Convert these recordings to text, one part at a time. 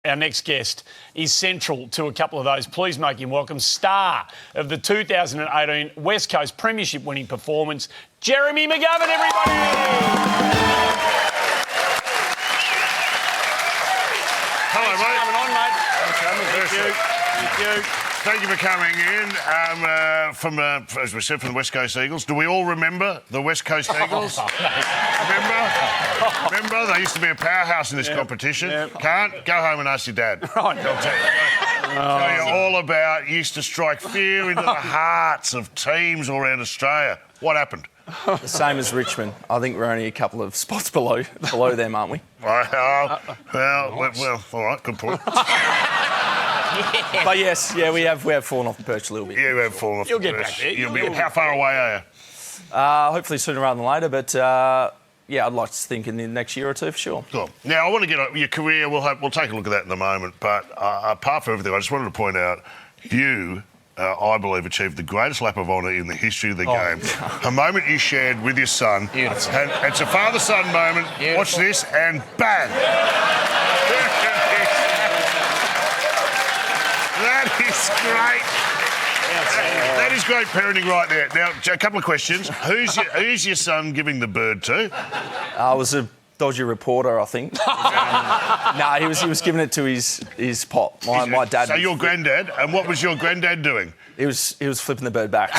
Our next guest is central to a couple of those. Please make him welcome. Star of the 2018 West Coast Premiership winning performance, Jeremy McGovern, everybody! Hello, mate. Thanks for coming on, mate. Thank you. Thank you for coming in. As we said, from the West Coast Eagles. Do we all remember the West Coast Eagles? Remember? They used to be a powerhouse in this competition. Can't? Go home and ask your dad. Right. They'll tell you all about, used to strike fear into the hearts of teams all around Australia. What happened? The same as Richmond. I think we're only a couple of spots below them, aren't we? Well, all right, good point. But yes, we have fallen off the perch a little bit. Yeah, we have fallen off You'll the get perch. back there. How far away are you? Hopefully sooner rather than later, but I'd like to think in the next year or two for sure. Cool. Now, I want to get your career. We'll take a look at that in a moment. But apart from everything, I just wanted to point out you, I believe, achieved the greatest lap of honour in the history of the game. A moment you shared with your son. Beautiful. And it's a father-son moment. Beautiful. Watch this, and bang! That is great. That is great parenting right there. Now, a couple of questions. Who's your son giving the bird to? I was a dodgy reporter, I think. He was giving it to his pop. My dad. So your granddad, and what was your granddad doing? He was flipping the bird back.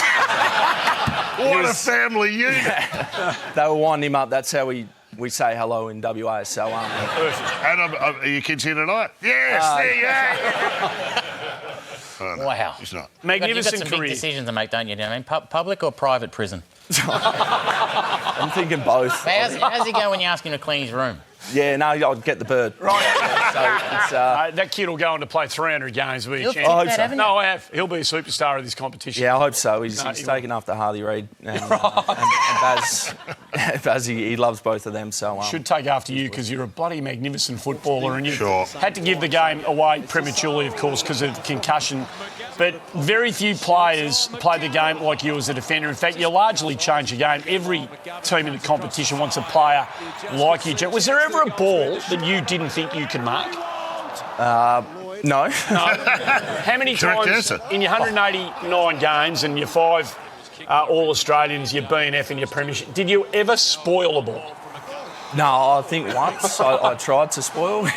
What a family unit. They were winding him up. That's how we say hello in WA. So perfect. And are your kids here tonight? Yes, there you go. Oh, no, wow. It's not. Magnificent You've got some career. big decisions to make, don't you? Public or private prison? I'm thinking both. How's he go when you ask him to clean his room? Yeah, no, I'll get the bird. Right. So it's, that kid will go on to play 300 games. Will You'll he? think I hope that, so. haven't you? No, I have. He'll be a superstar of this competition. Yeah, I hope so. He's he taken after Harley Reid and Baz. Baz, he loves both of them. So Should take after you because you're a bloody magnificent footballer and you Sure. had to give the game away prematurely, of course, because of concussion. But very few players play the game like you as a defender. In fact, you largely change the game. Every team in the competition wants a player like you. Was there ever a ball that you didn't think you could mark? no. How many Correct times answer. in your 189 games and your 5 All-Australians, your B&F and your Premiership, did you ever spoil a ball? No, I think once I tried to spoil.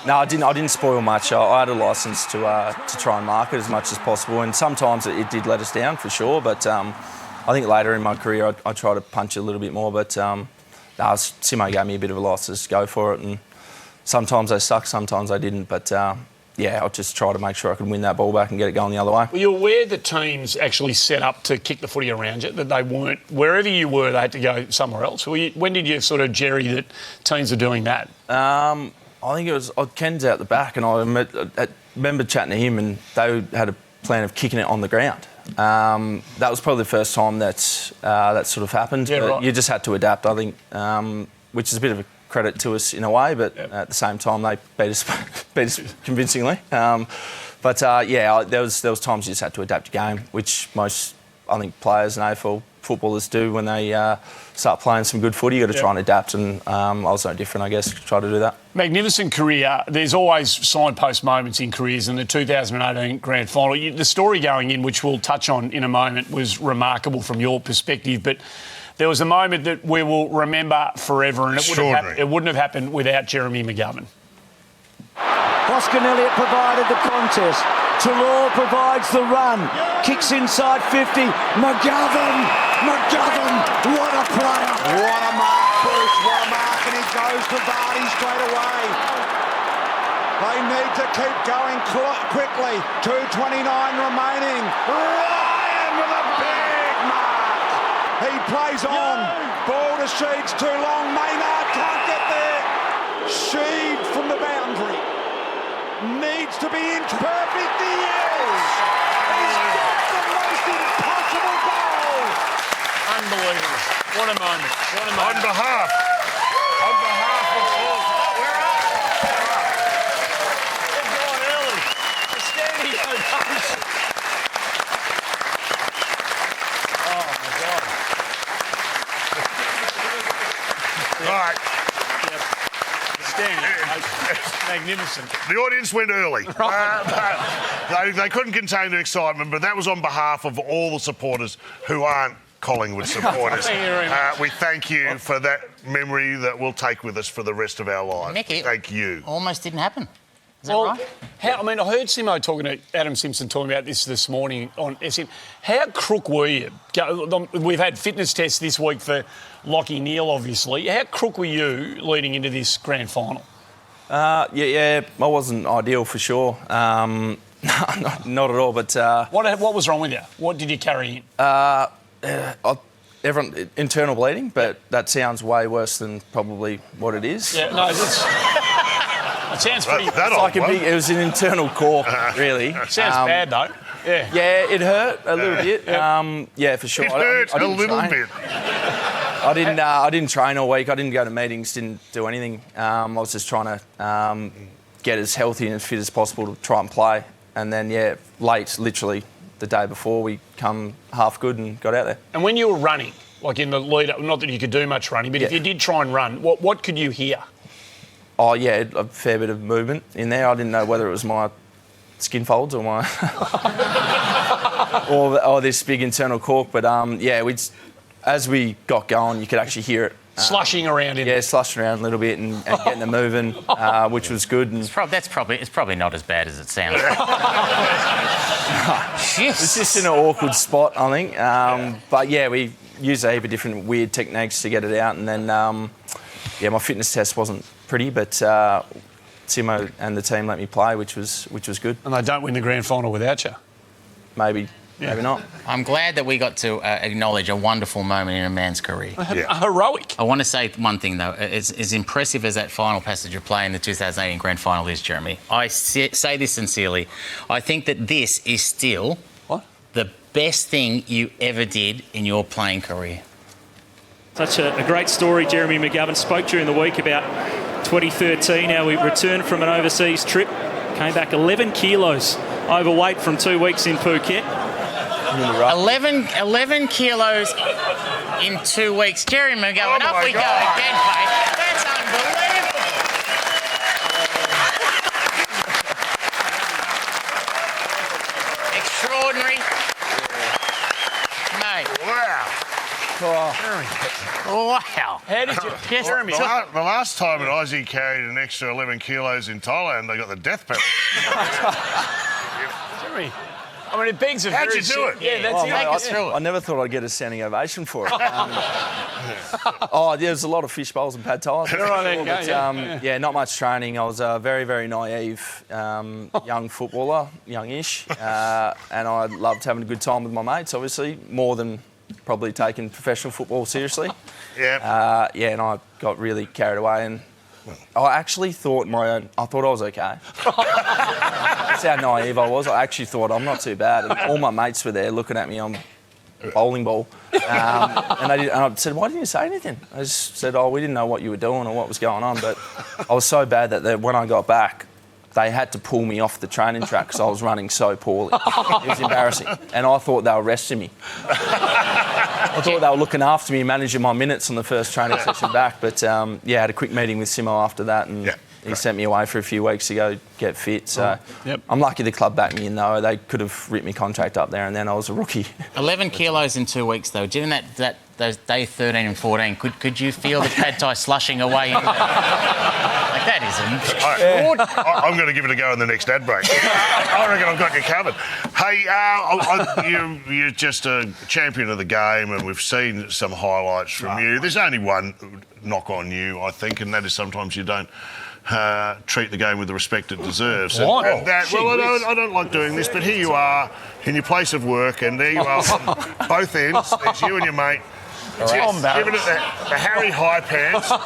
No, I didn't spoil much. I had a licence to try and mark it as much as possible, and sometimes it did let us down for sure. But I think later in my career, I tried to punch it a little bit more. But Simo gave me a bit of a license to go for it, and sometimes I stuck, sometimes I didn't. But I just try to make sure I can win that ball back and get it going the other way. Were you aware the teams actually set up to kick the footy around you, that they weren't, wherever you were, they had to go somewhere else? When did you sort of jerry that teams are doing that? I think it was Ken's out the back, and I remember chatting to him, and they had a plan of kicking it on the ground. That was probably the first time that sort of happened. Yeah, but right. You just had to adapt, I think, which is a bit of a credit to us in a way, but at the same time they beat us convincingly. There was times you just had to adapt your game, which most, I think, players and AFL footballers do when they start playing some good footy. You've got to try and adapt, and I was no different, I guess, try to do that. Magnificent career. There's always signpost moments in careers, and the 2018 Grand Final. The story going in, which we'll touch on in a moment, was remarkable from your perspective, but there was a moment that we will remember forever, and it wouldn't have happened without Jeremy McGovern. Hoskin Elliott provided the contest. Talor provides the run. Kicks inside 50. McGovern, what a player. What a mark, Bruce, what a mark, and he goes to Vardy straight away. They need to keep going quickly. 2:29 remaining. Ryan with a big mark. He plays on. Ball to Sheeds, too long. Maynard can't get there. Sheed from the boundary. Needs to be inch perfect. He is. He's got the most impossible goal. Unbelievable. What a moment. What a moment. On behalf of all... We're up. They've gone early. The standing ovation. Oh, my God. Right. Standing ovation. magnificent. The audience went early. They couldn't contain their excitement, but that was on behalf of all the supporters who aren't Collingwood supporters. We thank you for that memory that we'll take with us for the rest of our lives. Nicky, thank you. Almost didn't happen. Is that right? I heard Simo talking to Adam Simpson talking about this morning on SM. How crook were you? We've had fitness tests this week for Lachie Neale, obviously. How crook were you leading into this grand final? I wasn't ideal for sure. Not at all, but... What was wrong with you? What did you carry in? Internal bleeding, but that sounds way worse than probably what it is. Yeah, no, it sounds pretty... It was an internal cork, really. Sounds bad, though. Yeah. Yeah, it hurt a little bit. For sure. It hurt a little bit. I didn't train all week. I didn't go to meetings, didn't do anything. I was just trying to get as healthy and as fit as possible to try and play. And then, late, literally the day before, we come half good and got out there. And when you were running, like in the lead up, not that you could do much running, but if you did try and run, what could you hear? Oh, yeah, a fair bit of movement in there. I didn't know whether it was my skin folds or my... or this big internal cork. But, as we got going, you could actually hear it. Slushing around in it. Yeah, slushing around a little bit and getting it moving, which was good. And It's probably not as bad as it sounds. it's just in an awkward spot, I think. But, we used a heap of different weird techniques to get it out. And then, my fitness test wasn't pretty, but Simo and the team let me play, which was good. And they don't win the grand final without you. Maybe not. I'm glad that we got to acknowledge a wonderful moment in a man's career. A heroic. I want to say one thing, though. As impressive as that final passage of play in the 2018 Grand Final is, Jeremy, I say this sincerely. I think that this is still the best thing you ever did in your playing career. Such a great story. Jeremy McGovern spoke during the week about 2013, how we returned from an overseas trip, came back 11 kilos overweight from 2 weeks in Phuket. 11 kilos in 2 weeks. Jeremy McGovern, up we go again, mate. That's unbelievable. Extraordinary. Mate. Wow. Wow. How did you... Jeremy, The last time an Aussie carried an extra 11 kilos in Thailand, they got the death penalty. Jeremy, it begs a How'd very... you do it? Yeah, that's Take us through it. I never thought I'd get a standing ovation for it. There's a lot of fish bowls and pad thais. Not much training. I was a very, very naive young footballer, youngish, and I loved having a good time with my mates, obviously, more than probably taking professional football seriously. Yeah. And I got really carried away and I actually thought I thought I was okay. That's how naive I was. I actually thought I'm not too bad. And all my mates were there looking at me on a bowling ball. And I said, why didn't you say anything? I just said, we didn't know what you were doing or what was going on. But I was so bad that when I got back, they had to pull me off the training track because I was running so poorly. It was embarrassing. And I thought they were resting me. I thought they were looking after me, managing my minutes on the first training session back. But, I had a quick meeting with Simo after that and he sent me away for a few weeks to go get fit. So I'm lucky the club backed me in, though. They could have ripped my contract up there and then I was a rookie. 11 kilos in 2 weeks, though. Given that those day 13 and 14, could you feel the pad thai slushing away? That is extraordinary. I'm going to give it a go in the next ad break. I reckon I've got you covered. Hey, you're just a champion of the game and we've seen some highlights from you. There's only one knock on you, I think, and that is sometimes you don't treat the game with the respect it deserves. I don't like doing this, but here you are in your place of work and there you are on both ends. There's you and your mate. Giving it the Harry high pants. Now,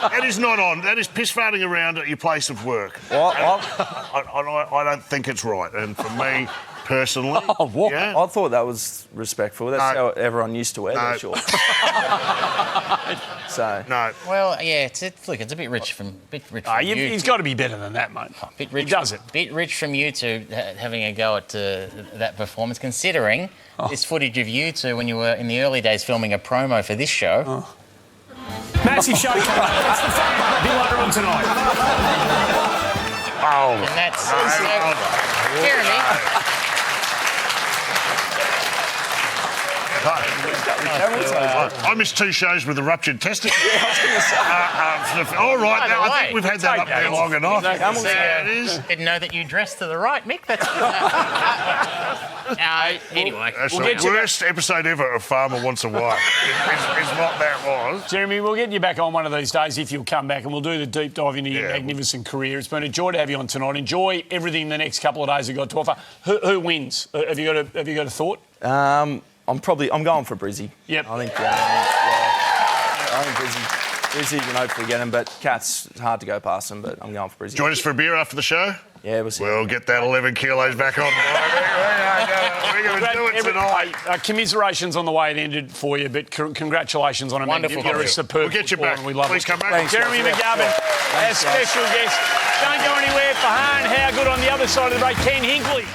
that is not on. That is piss farting around at your place of work. I don't think it's right. And for me personally, I thought that was respectful. That's how everyone used to wear their shorts. No. Well, it's a bit rich from you. He's got to be better than that, mate. Bit rich, he does it. Bit rich from you two having a go at that performance, considering this footage of you two when you were in the early days filming a promo for this show. Massive show coming up. That's the fun. A bit later on tonight. Oh, And that's Jeremy. I missed 2 shows with a ruptured testicle. All right, now I think we've had that up there long enough. It is. Didn't know that you dressed to the right, Mick. That's anyway. That's the worst episode ever of Farmer Wants a Wife. is what that was. Jeremy, we'll get you back on one of these days if you'll come back, and we'll do the deep dive into your magnificent career. It's been a joy to have you on tonight. Enjoy everything the next couple of days have got to offer. Who wins? Have you got a thought? I'm going for Brizzy. Yep. I think Brizzy can hopefully get him, but Cat's hard to go past him, but I'm going for Brizzy. Join us for a beer after the show? Yeah, we'll see. We'll get that 11 kilos back on. We're going to do it tonight. Commiserations on the way it ended for you, but congratulations on a wonderful. You're a superb We'll get you back. and we love Please it. come back. Thanks, Jeremy McGovern, our special guest. Don't go anywhere. Fahan, how good on the other side of the break. Ken Hinkley.